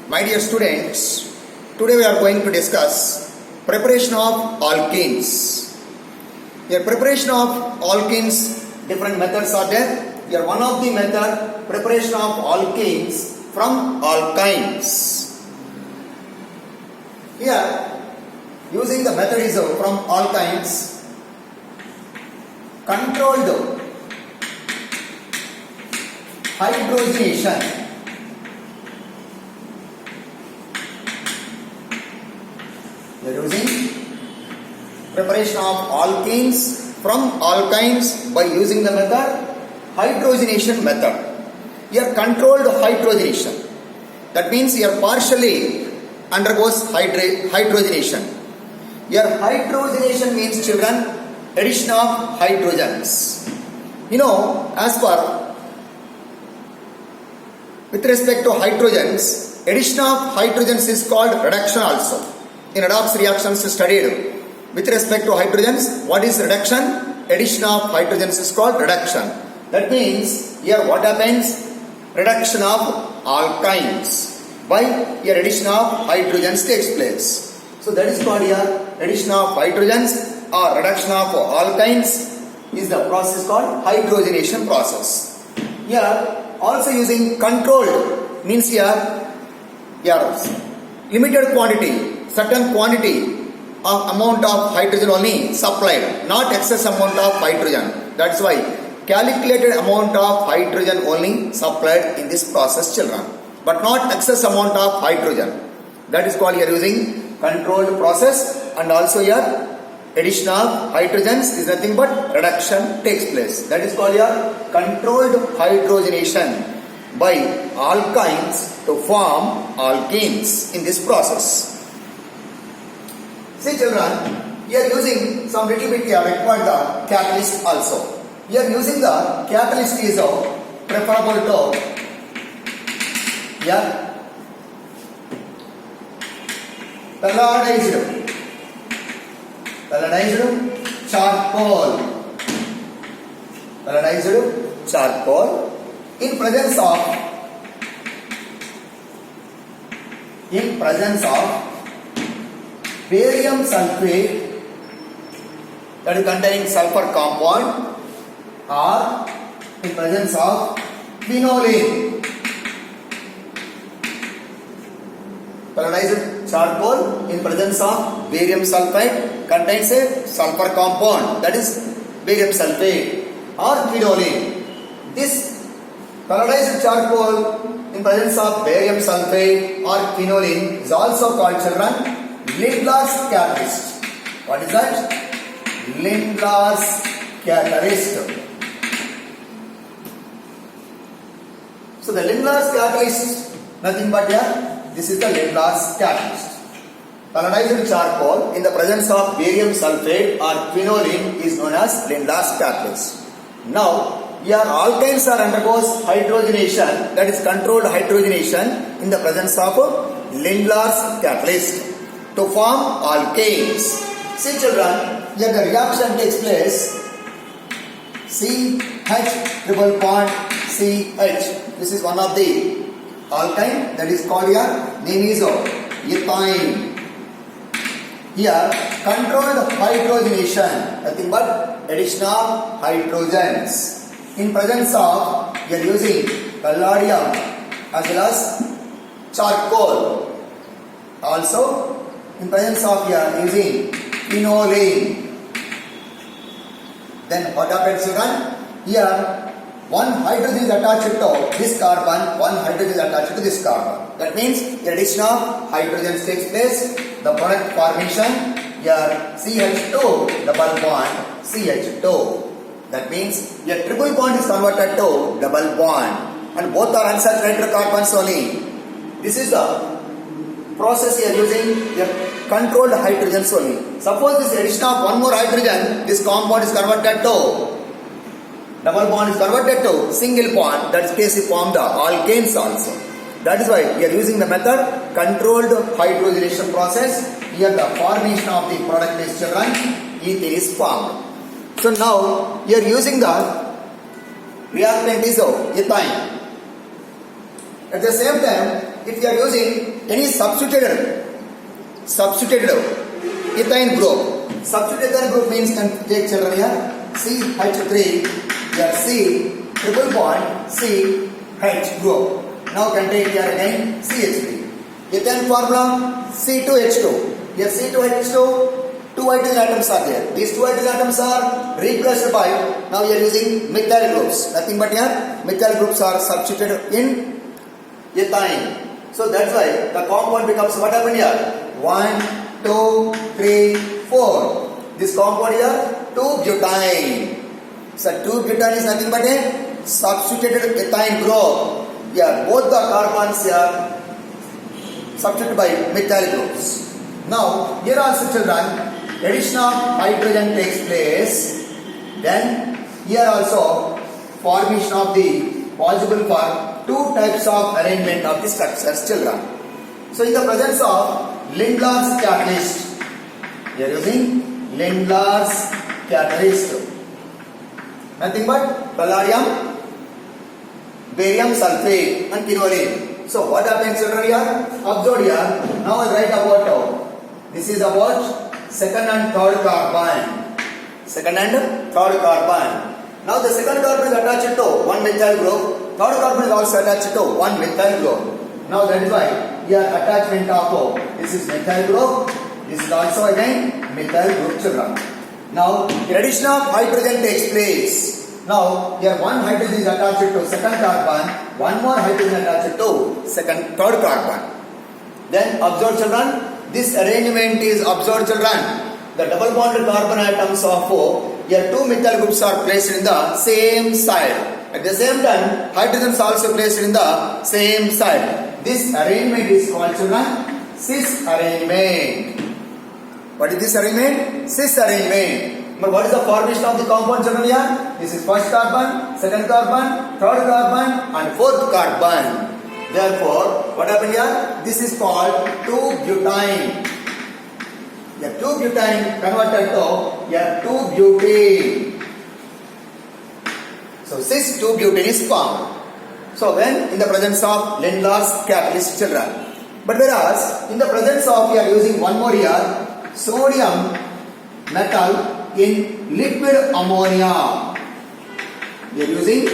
My dear students, today we are going to discuss preparation of alkenes. Here preparation of alkenes, different methods are there. Here one of the method, preparation of alkenes from alkynes. Here using the method is from alkynes, controlled hydrogenation. We are using preparation of alkenes from alkynes by using the method hydrogenation method. Here controlled hydrogenation. That means here partially undergoes hydrogenation. Here hydrogenation means children addition of hydrogens. You know, as per with respect to hydrogens, addition of hydrogens is called reduction also. In redox reactions studied with respect to hydrogens, what is reduction? Addition of hydrogens is called reduction. That means here what happens? Reduction of alkynes by here addition of hydrogens takes place. So that is called here addition of hydrogens or reduction of alkynes is the process called hydrogenation process. Here also using controlled means here limited quantity, certain quantity of amount of hydrogen only supplied, not excess amount of hydrogen. That's why calculated amount of hydrogen only supplied in this process, children, but not excess amount of hydrogen. That is called here using controlled process, and also here addition of hydrogens is nothing but reduction takes place. That is called here controlled hydrogenation by alkynes to form alkenes in this process. See children, we are using some little bit here required the catalyst also. We are using the catalyst is preferable to pelletized charcoal in presence of barium sulfate that is containing sulfur compound, or in presence of phenolane. Pelletized charcoal in presence of barium sulfide contains a sulfur compound, that is barium sulfate or phenolane. This pelletized charcoal in presence of barium sulfate or phenolane is also called, children, Lindlar's catalyst. What is that? Lindlar's catalyst. So the Lindlar's catalyst, nothing but this is the Lindlar's catalyst. Pelletized charcoal in the presence of barium sulfate or phenolane is known as Lindlar's catalyst. Now, here alkynes are undergoes hydrogenation, that is controlled hydrogenation in the presence of Lindlar's catalyst to form alkanes. See children, here the reaction takes place CH triple bond CH. This is one of the alkyne that is called here, name is ethine. Here controlled hydrogenation, nothing but addition of hydrogens in presence of we are using palladium as well as charcoal. Also in presence of we are using phenolane. Then what happens, children? Here one hydrogen is attached to this carbon, one hydrogen is attached to this carbon. That means the addition of hydrogens takes place. The product formation here CH2 double bond CH2. That means your triple bond is converted to double bond, and both are unsaturated carbons only. This is the process you are using your controlled hydrogens only. Suppose this addition of one more hydrogen, this compound is converted to double bond is converted to single bond. That is case we form the alkanes also. That is why we are using the method controlled hydrogenation process. Here the formation of the product is, children, ethane is formed. So now you are using the reactant is ethine. At the same time, if you are using any substituted ethyne group. Substituted ethyne group means, can take children here, CH3, here C, triple bond, C, H group. Now can take here again CH3. Ethane formula C2H2. Here C2H2, two hydrogen atoms are there. These two hydrogen atoms are replaced by, now we are using methyl groups. Nothing but here, methyl groups are substituted in ethane. So that's why the compound becomes, what happened here? 1, 2, 3, 4. This compound here, 2-butane. So 2-butane is nothing but a substituted ethyne group. Here both the carbons are substituted by methyl groups. Now here also children, addition of hydrogen takes place. Then here also formation of the possible for two types of arrangement of the structures children. So in the presence of Lindlar's catalyst, we are using Lindlar's catalyst, nothing but palladium, barium sulfate and quinoline. So what happens children here? Observe here. Now I write about this is about second and third carbon. Second and third carbon. Now the second carbon is attached to one methyl group. Third carbon is also attached to one methyl group. Now that is why here attachment of this is methyl group. This is also again methyl group children. Now the addition of hydrogen takes place. Now here one hydrogen is attached to second carbon, one more hydrogen attached to third carbon. Then observe children, this arrangement is observed children. The double bonded carbon atoms of here two methyl groups are placed in the same side. At the same time, hydrogen is also placed in the same side. This arrangement is called children cis arrangement. What is this arrangement? Cis arrangement. But what is the formation of the compound children here? This is first carbon, second carbon, third carbon and fourth carbon. Therefore, what happened here? This is called 2-butane. The 2-butane converted to 2-butane. So cis 2-butane is formed. So when in the presence of Lindlar's catalyst children. But whereas in the presence of, we are using one more here, sodium metal in liquid ammonia. We are using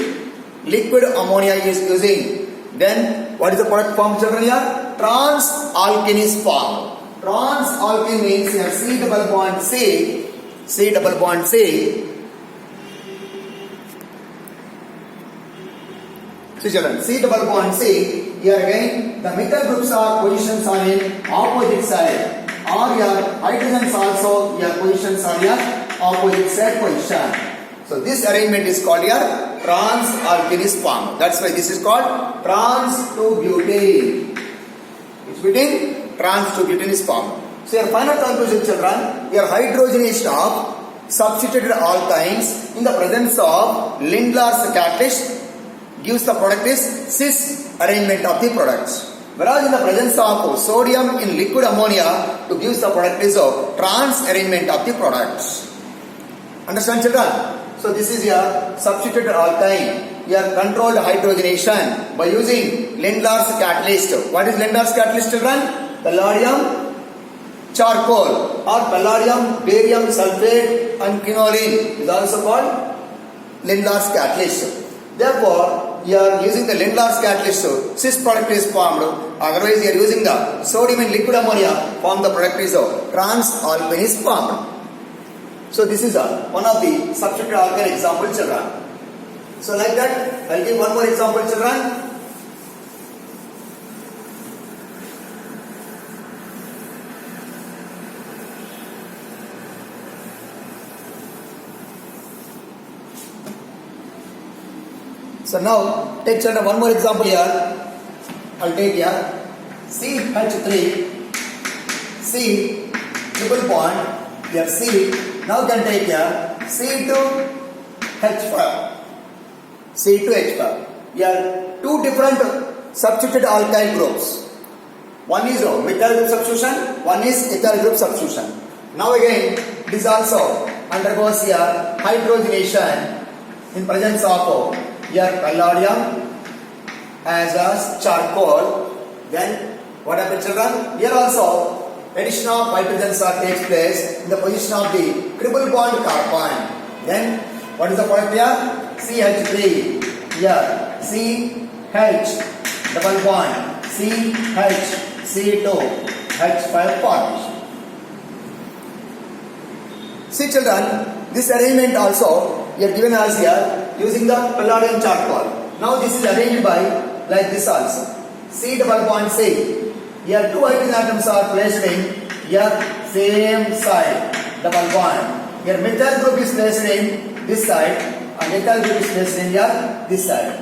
liquid ammonia is using. Then what is the product formed children here? Trans alkene is formed. Trans alkene means here C double bond C. See children, C double bond C. Here again the methyl groups are positions are in opposite side. Or your hydrogens also your positions are your opposite side position. So this arrangement is called here trans alkene is formed. That's why this is called trans 2-butane. Which butane? Trans 2-butane is formed. So your final conclusion children, your hydrogenation of substituted alkynes in the presence of Lindlar's catalyst gives the product is cis arrangement of the products. Whereas in the presence of sodium in liquid ammonia to gives the product is a trans arrangement of the products. Understand children? So this is your substituted alkyne, your controlled hydrogenation by using Lindlar's catalyst. What is Lindlar's catalyst children? Palladium charcoal or palladium barium sulfate and quinoline is also called Lindlar's catalyst. Therefore, you are using the Lindlar's catalyst, cis product is formed. Otherwise, you are using the sodium in liquid ammonia, form the product is trans alkene is formed. So this is one of the substituted alkyne example children. So like that, I will give one more example children. So now take children one more example here. I will take here CH3 C triple bond here C. Now can take here C2H5. C2H5. Here two different substituted alkyl groups. One is methyl group substitution, one is ethyl group substitution. Now again, this also undergoes here hydrogenation in presence of here palladium as charcoal, Then what happens, children? Here also addition of hydrogens takes place in the position of the triple bond carbon. Then what is the product here? CH3. Here CH double bond CH C2 H5 formation. See children, this arrangement also you are given as here using the palladium charcoal. Now this is arranged by like this also. C double bond C. Here two hydrogen atoms are placed in here same side double bond. Here methyl group is placed in this side and ethyl group is placed in here this side.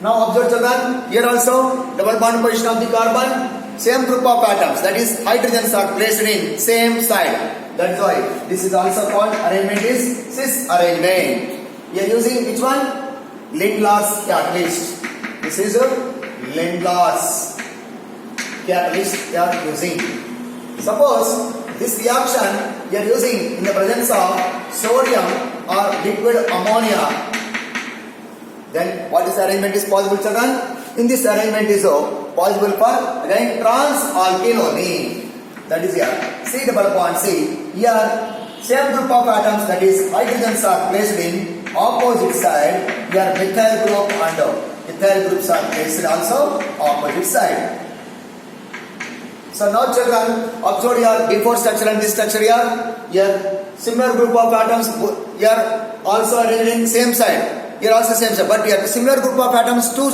Now observe children, here also double bond position of the carbon, same group of atoms, that is hydrogens are placed in same side. That's why this is also called arrangement is cis arrangement. We are using which one? Lindlar's catalyst. This is a Lindlar's catalyst we are using. Suppose this reaction we are using in the presence of sodium or liquid ammonia. Then what is the arrangement is possible, children? In this arrangement is possible for again trans-alkylonine. That is here C double bond C. Here same group of atoms, that is hydrogens are placed in opposite side. Here methyl group and ethyl groups are placed also opposite side. So now children, observe here before structure and this structure here. Here similar group of atoms here also arranged in same side. Here also same side, but here similar group of atoms, two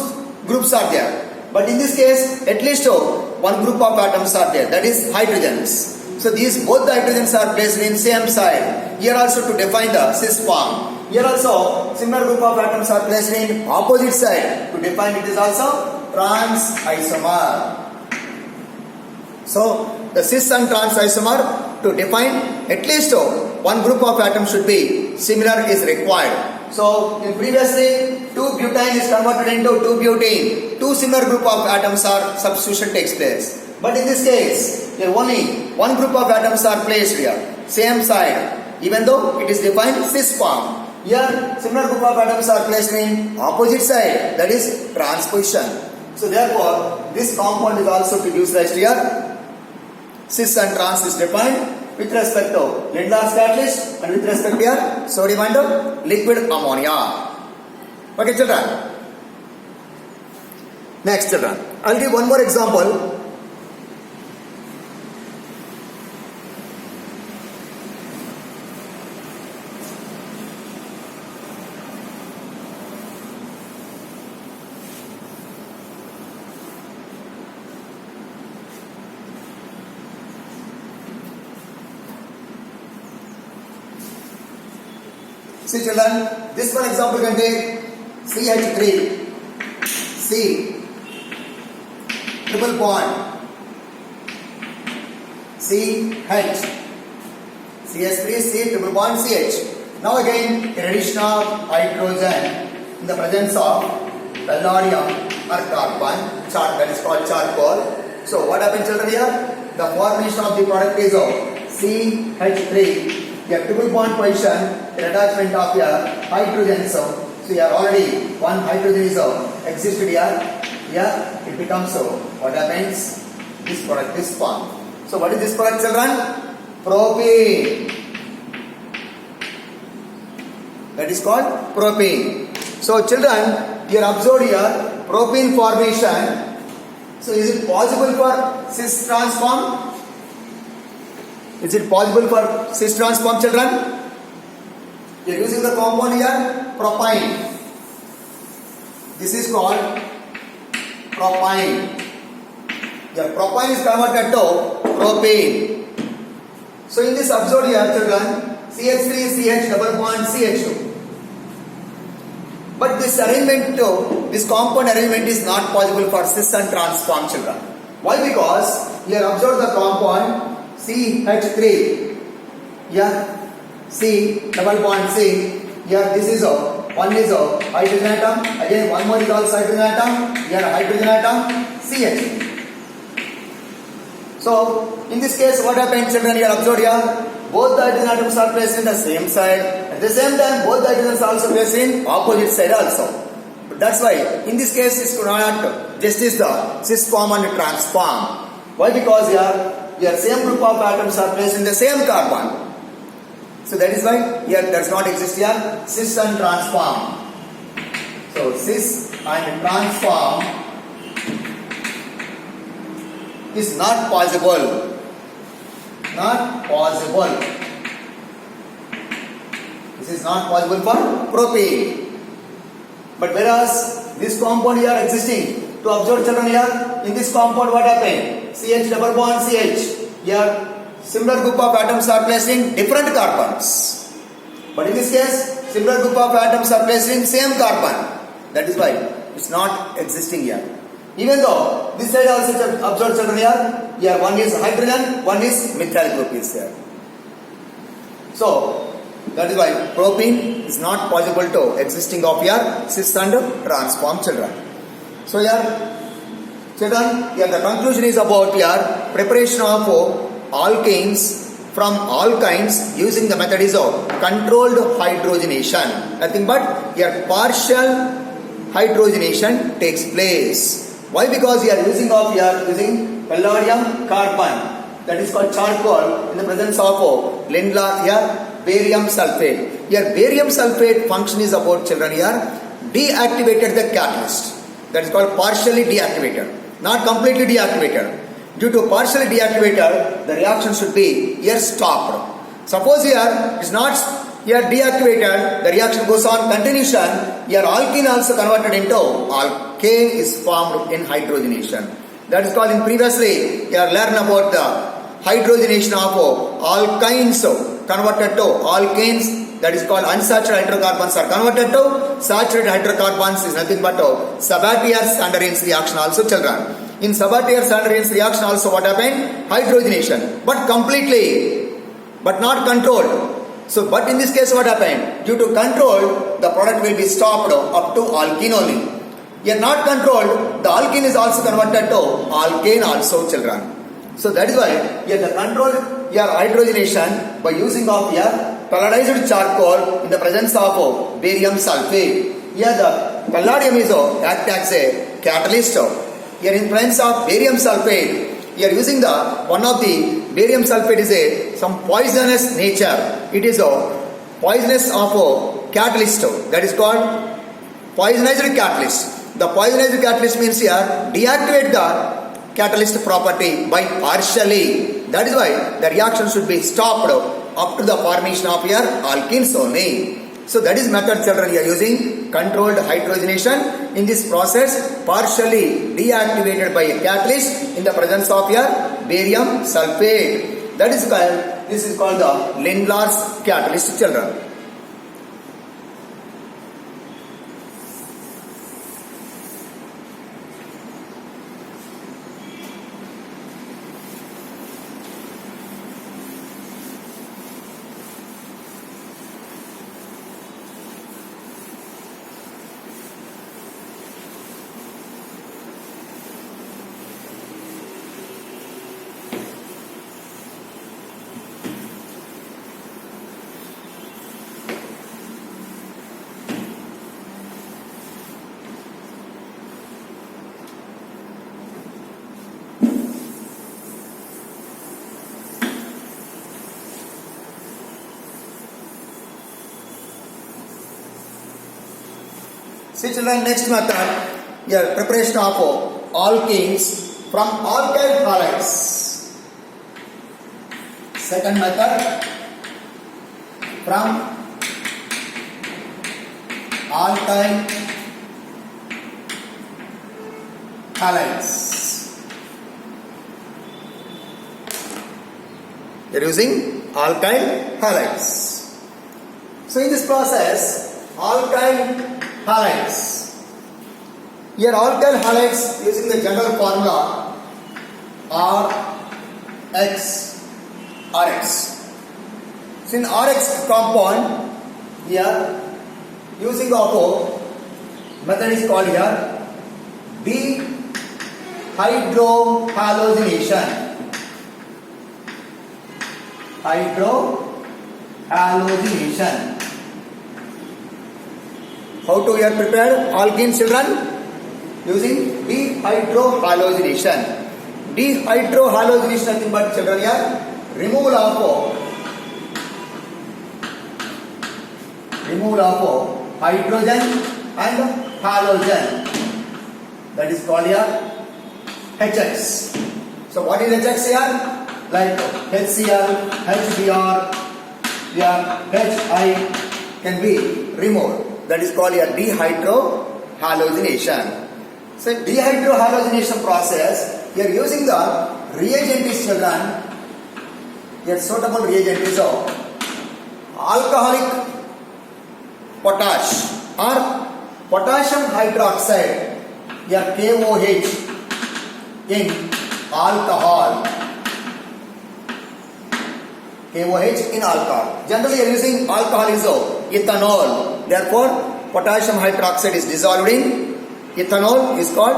groups are there. But in this case, at least one group of atoms are there, that is hydrogens. So these both the hydrogens are placed in same side. Here also to define the cis form. Here also similar group of atoms are placed in opposite side. To define it is also trans isomer. So the cis and trans isomer, to define at least one group of atoms should be similar is required. So in previously 2-butane is converted into 2-butene. Two similar group of atoms are substitution takes place. But in this case, only one group of atoms are placed here, same side, even though it is defined cis form. Here similar group of atoms are placed in opposite side, that is transposition. So therefore this compound is also produced as here cis and trans is defined with respect to Lindlar's catalyst and with respect to here sodium and liquid ammonia. Okay children. Next children, I will give one more example. See children, this one example can take CH3, C, triple bond, CH, CH3, C, triple bond, CH. Now again, in addition of hydrogen in the presence of palladium or carbon, that is called charcoal. So what happens children here? The formation of the product is CH3. Your triple bond position, the attachment of your hydrogen. So you are already one hydrogen is existed here. Here it becomes what happens? This product is formed. So what is this product children? Propane. That is called propane. So children, you are observed here propane formation. So is it possible for cis transform? Is it possible for cis transform children? You are using the compound here propine. This is called propine. The propine is converted to propane. So in this observe here children, CH3, CH double bond, CH2. But this arrangement, this compound arrangement is not possible for cis and transform children. Why? Because here observe the compound CH3, here C double bond C, here this is one is hydrogen atom, again one more is also hydrogen atom, here hydrogen atom, CH. So in this case what happens children, here observe here, both the hydrogen atoms are placed in the same side, at the same time both the hydrogens are also placed in opposite side also. But that's why in this case it's not just is the cis form and trans form. Why? Because here same group of atoms are placed in the same carbon. So that is why here does not exist here cis and trans form. So cis and trans form is not possible. Not possible. This is not possible for propane. But whereas this compound here existing, to observe children here, in this compound what happened? CH double bond CH. Here similar group of atoms are placed in different carbons. But in this case, similar group of atoms are placed in same carbon. That is why it's not existing here. Even though this side also observe children here one is hydrogen, one is methyl group is there. So that is why propene is not possible to existing of here cis and trans form children. So here children, here the conclusion is about here preparation of alkanes from alkynes using the method is of controlled hydrogenation. Nothing but here partial hydrogenation takes place. Why? Because we are using palladium carbon, that is called charcoal, in the presence of Lindlar here barium sulfate. Here barium sulfate function is about children here deactivated the catalyst. That is called partially deactivated, not completely deactivated. Due to partially deactivated, the reaction should be here stopped. Suppose here is not here deactivated, the reaction goes on continuation. Here alkene also converted into alkane is formed in hydrogenation. That is called in previously you have learned about the hydrogenation of alkynes converted to alkanes. That is called unsaturated hydrocarbons are converted to saturated hydrocarbons is nothing but Sabatier-Sanderin's reaction also children. In Sabatier-Sanderin's reaction also what happened? Hydrogenation, but completely, but not controlled. So, but in this case what happened? Due to control, the product will be stopped up to alkene only. Here not controlled, the alkene is also converted to alkane also children. So that is why here the control here hydrogenation by using of here palladized charcoal in the presence of barium sulfate. Here the palladium is act as a catalyst. Here in presence of barium sulfate, here using the one of the barium sulfate is some poisonous nature. It is a poisonous of catalyst, that is called poisonized catalyst. The poisonized catalyst means here deactivate the catalyst property by partially. That is why the reaction should be stopped up to the formation of your alkenes only. So that is method children you are using controlled hydrogenation. In this process partially deactivated by a catalyst in the presence of your barium sulfate. That is called, this is called the Lindlar's catalyst children. See children, next method, here preparation of alkenes from alkyl halides. Second method, from alkyl halides. They are using alkyl halides. So in this process, alkyl halides. Here alkyl halides using the general formula RX. So in RX compound, here using of method is called here dehydrohalogenation. Hydrohalogenation. How to we are prepared alkenes, children? Using dehydrohalogenation. Dehydrohalogenation nothing but, children, here removal of hydrogen and halogen. That is called here HX. So what is HX here? Like HCl, HBr, HI can be removed. That is called here dehydrohalogenation. So dehydrohalogenation process, you are using the reagent is, children, your suitable reagent is of alcoholic potash or potassium hydroxide, your KOH in alcohol. KOH in alcohol. Generally, you are using alcohol is ethanol. Therefore, potassium hydroxide is dissolved in ethanol, is called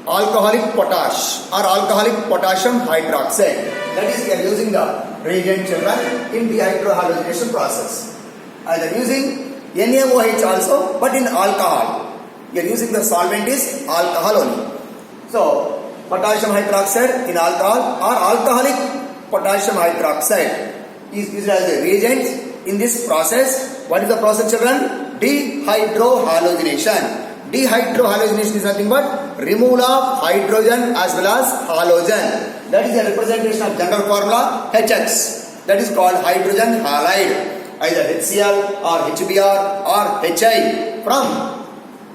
alcoholic potash or alcoholic potassium hydroxide. That is, we are using the reagent, children, in dehydrohalogenation process. Either using NaOH also, but in alcohol. We are using the solvent is alcohol only. So, potassium hydroxide in alcohol or alcoholic potassium hydroxide is used as a reagent in this process. What is the process, children? Dehydrohalogenation. Dehydrohalogenation is nothing but removal of hydrogen as well as halogen. That is a representation of general formula HX. That is called hydrogen halide. Either HCl or HBr or HI from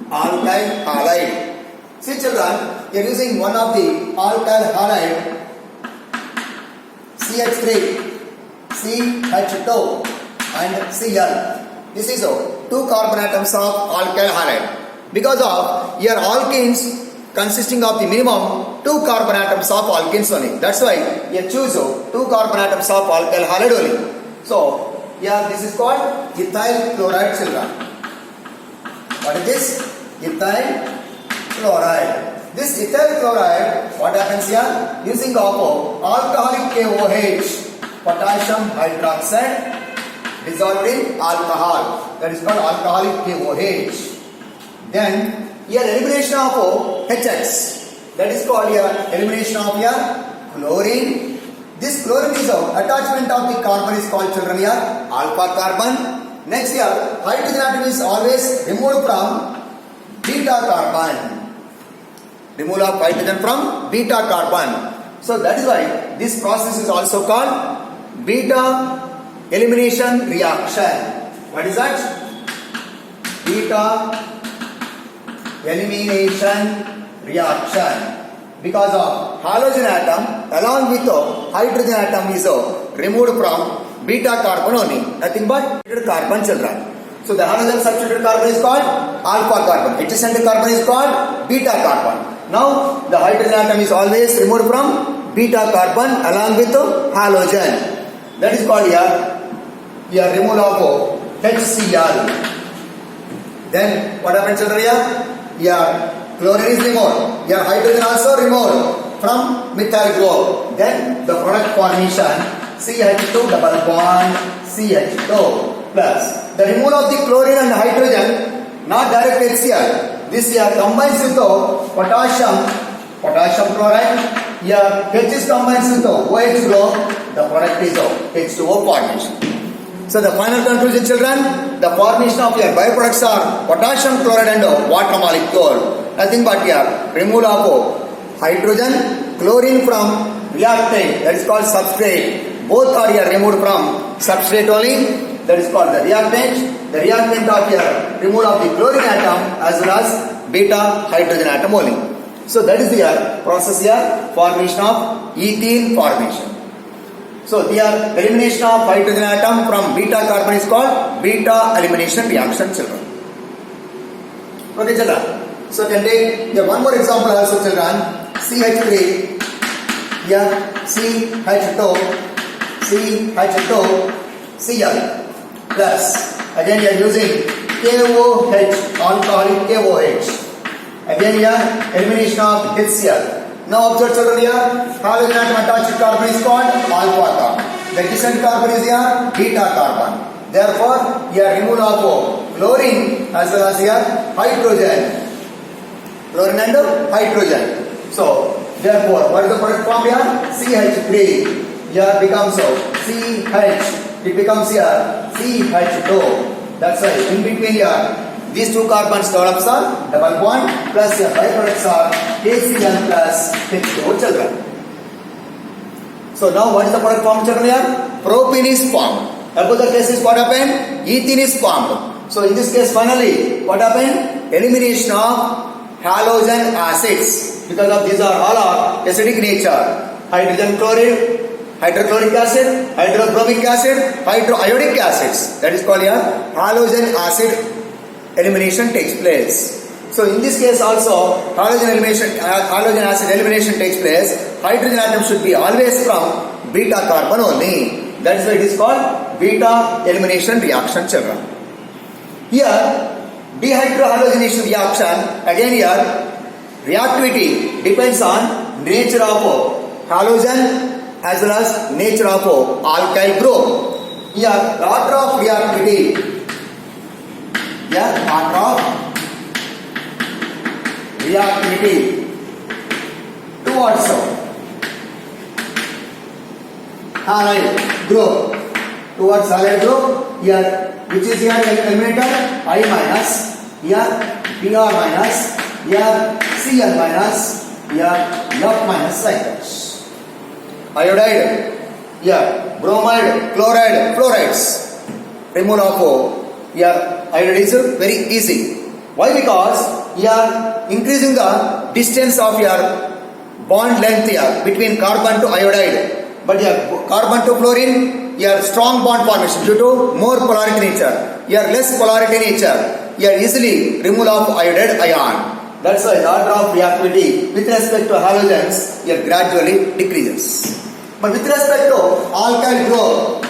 alkyl halide. See, children, you are using one of the alkyl halide CH3, CH2 and Cl. This is two carbon atoms of alkyl halide. Because of your alkenes consisting of the minimum 2 carbon atoms of alkenes only. That's why you choose 2 carbon atoms of alkyl halide only. So, here this is called ethyl chloride, children. What is this? Ethyl chloride. This ethyl chloride, what happens here? Using of alcoholic KOH, potassium hydroxide dissolved in alcohol. That is called alcoholic KOH. Then here elimination of HX. That is called here elimination of here chlorine. This chlorine is attachment of the carbon is called, children, here alpha carbon. Next here hydrogen atom is always removed from beta carbon. Removal of hydrogen from beta carbon. So that is why this process is also called beta elimination reaction. What is that? Beta elimination reaction. Because of halogen atom along with hydrogen atom is removed from beta carbon only. Nothing but carbon, children. So the halogen substituted carbon is called alpha carbon. Adjacent carbon is called beta carbon. Now the hydrogen atom is always removed from beta carbon along with halogen. That is called here removal of HCl. Then what happens, children, here chlorine is removed. Here hydrogen also removed from methyl group. Then the product formation CH2 double bond CH2 plus. The removal of the chlorine and hydrogen, not direct HCl. This here combines with potassium chloride. Here H is combines with OH group. The product is H2O formation. So the final conclusion, children, the formation of your byproducts are potassium chloride and water molecule. Nothing but here removal of hydrogen, chlorine from reactant, that is called substrate. Both are here removed from substrate only. That is called the reactant. The reactant of here removal of the chlorine atom as well as beta hydrogen atom only. So that is the process here formation of ethene formation. So the elimination of hydrogen atom from beta carbon is called beta elimination reaction, children. Okay, children. So can take one more example also, children. CH3, here CH2, Cl plus. Again, you are using KOH, alcoholic KOH. Again, here elimination of HCl. Now observe, children, here halogen atom attached carbon is called alpha carbon. The adjacent carbon is here beta carbon. Therefore, here removal of chlorine as well as here hydrogen. Chlorine and hydrogen. So, therefore, what is the product form here? CH3. Here becomes CH. It becomes here CH2. That's why in between here, these two carbons develops a double bond plus your byproducts are HCl plus H2O children. So now what is the product form children here? Propene is formed. Above the case is what happened? Ethene is formed. So in this case finally what happened? Elimination of halogen acids because of these are all are acidic nature. Hydrogen chloride, hydrochloric acid, hydrobromic acid, hydroiodic acids. That is called here halogen acid elimination takes place. So in this case also halogen acid elimination takes place. Hydrogen atom should be always from beta carbon only. That is why it is called beta elimination reaction children. Here dehydrohalogenation reaction again here reactivity depends on nature of halogen as well as nature of alkyl group. Here order of reactivity. Order of reactivity towards halide group. Towards halide group, here which is here eliminated I minus, here Br minus, here Cl minus, here F minus like that. Iodide, here bromide, chloride, fluorides. Removal of here iodide is very easy. Why? Because you are increasing the distance of your bond length here between carbon to iodide. But your carbon to fluorine, your strong bond formation due to more polarity nature. Your less polarity nature, you are easily removal of iodide ion. That's why the order of reactivity with respect to halogens here gradually decreases. But with respect to alkyl group,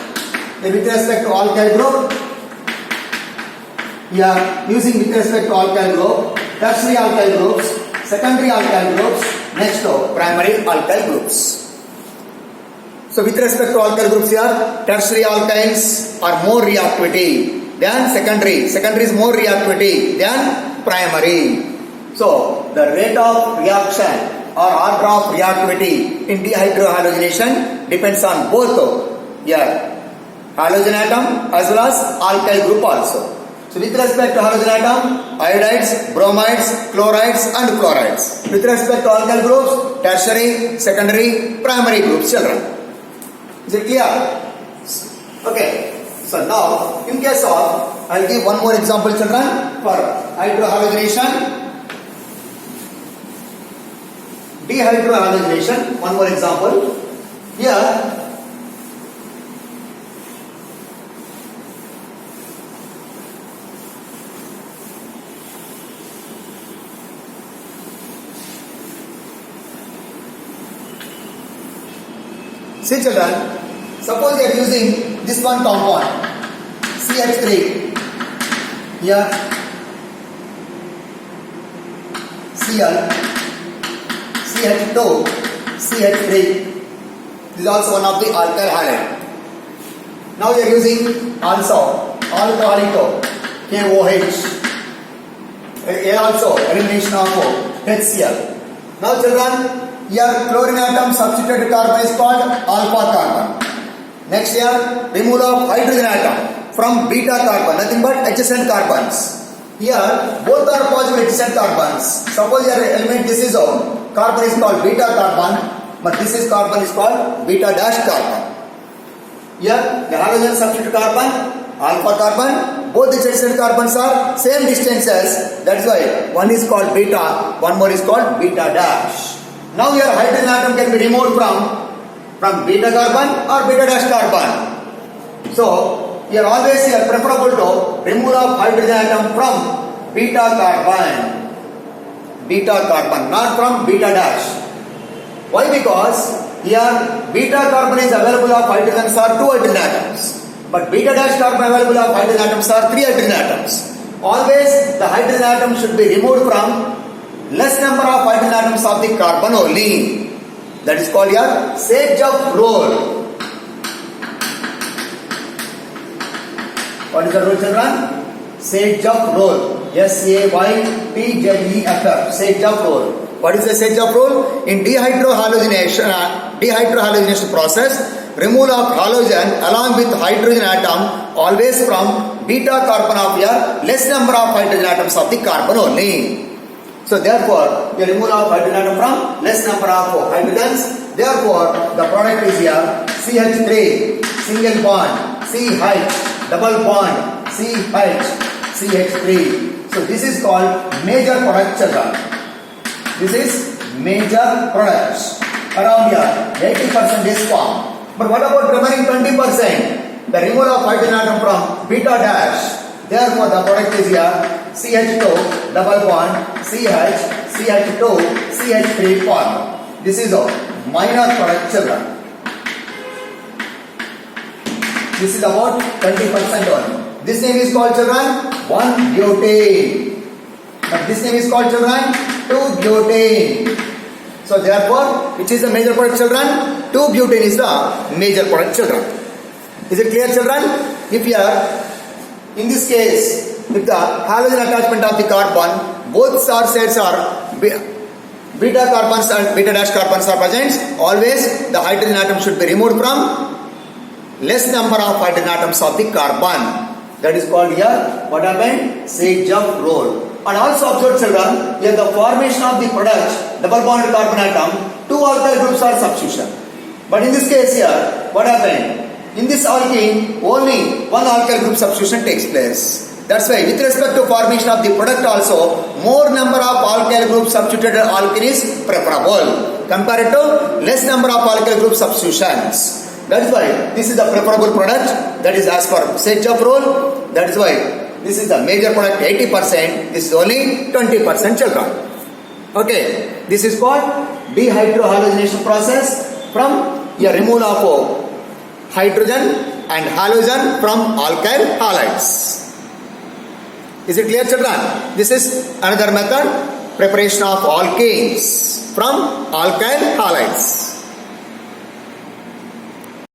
using with respect to alkyl group, tertiary alkyl groups, secondary alkyl groups, next to primary alkyl groups. So with respect to alkyl groups here, tertiary alkynes are more reactivity than secondary. Secondary is more reactivity than primary. So the rate of reaction or order of reactivity in dehydrohalogenation depends on both halogen atom as well as alkyl group also. So with respect to halogen atom, iodides, bromides, chlorides and fluorides. With respect to alkyl groups, tertiary, secondary, primary groups children. Is it clear? Okay. So now in case of, I will give one more example children for hydrohalogenation. Dehydrohalogenation, one more example. Here see children, suppose you are using this one compound CH3, here Cl, CH2, CH3. This is also one of the alkyl halide. Now you are using also alcoholic KOH. Here also elimination of HCl. Now children, here chlorine atom substituted carbon is called alpha carbon. Next here removal of hydrogen atom from beta carbon, nothing but adjacent carbons. Here both are positive adjacent carbons. Suppose your element this is carbon is called beta carbon, but this is carbon is called beta dash carbon. Here the halogen substitute carbon, alpha carbon, both the adjacent carbons are same distances. That's why one is called beta, one more is called beta dash. Now your hydrogen atom can be removed from beta carbon or beta dash carbon. So you are always preferable to remove of hydrogen atom from beta carbon, not from beta dash. Why? Because here beta carbon is available of hydrogens are 2 hydrogen atoms, but beta dash carbon available of hydrogen atoms are 3 hydrogen atoms. Always the hydrogen atom should be removed from less number of hydrogen atoms of the carbon only. That is called your Sage-Jump rule. What is the rule children? Sage-Jump rule. Saytzeff. Sage-Jump rule. What is the Sage-Jump rule? In dehydrohalogenation process, removal of halogen along with hydrogen atom always from beta carbon of a less number of hydrogen atoms of the carbon only. So therefore, the removal of hydrogen atom from less number of hydrogens. Therefore, the product is here CH3, single bond, CH, double bond, CH, CH3. So this is called major product, children. This is major products. Around here, 80% is formed. But what about remaining 20%? The removal of hydrogen atom from beta dash. Therefore, the product is here CH2, double bond, CH, CH2, CH3 form. This is a minor product, children. This is about 20% only. This name is called, children, 1-butane. But this name is called, children, 2-butane. So therefore, which is the major product, children? 2-butane is the major product, children. Is it clear, children? If you are, in this case, if the halogen attachment of the carbon, both sides are beta carbons and beta dash carbons are present, always the hydrogen atom should be removed from less number of hydrogen atoms of the carbon. That is called here, what happened? Sage-Jump rule. And also observe, children, here the formation of the product, double bonded carbon atom, 2 alkyl groups are substitution. But in this case here, what happened? In this alkene, only 1 alkyl group substitution takes place. That's why with respect to formation of the product also, more number of alkyl group substituted alkene is preferable compared to less number of alkyl group substitutions. That is why this is the preferable product, that is as per Sage-Jump rule. That is why this is the major product 80%, this is only 20%, children. Okay, this is called dehydrohalogenation process from a removal of hydrogen and halogen from alkyl halides. Is it clear, children? This is another method, preparation of alkanes from alkyl halides.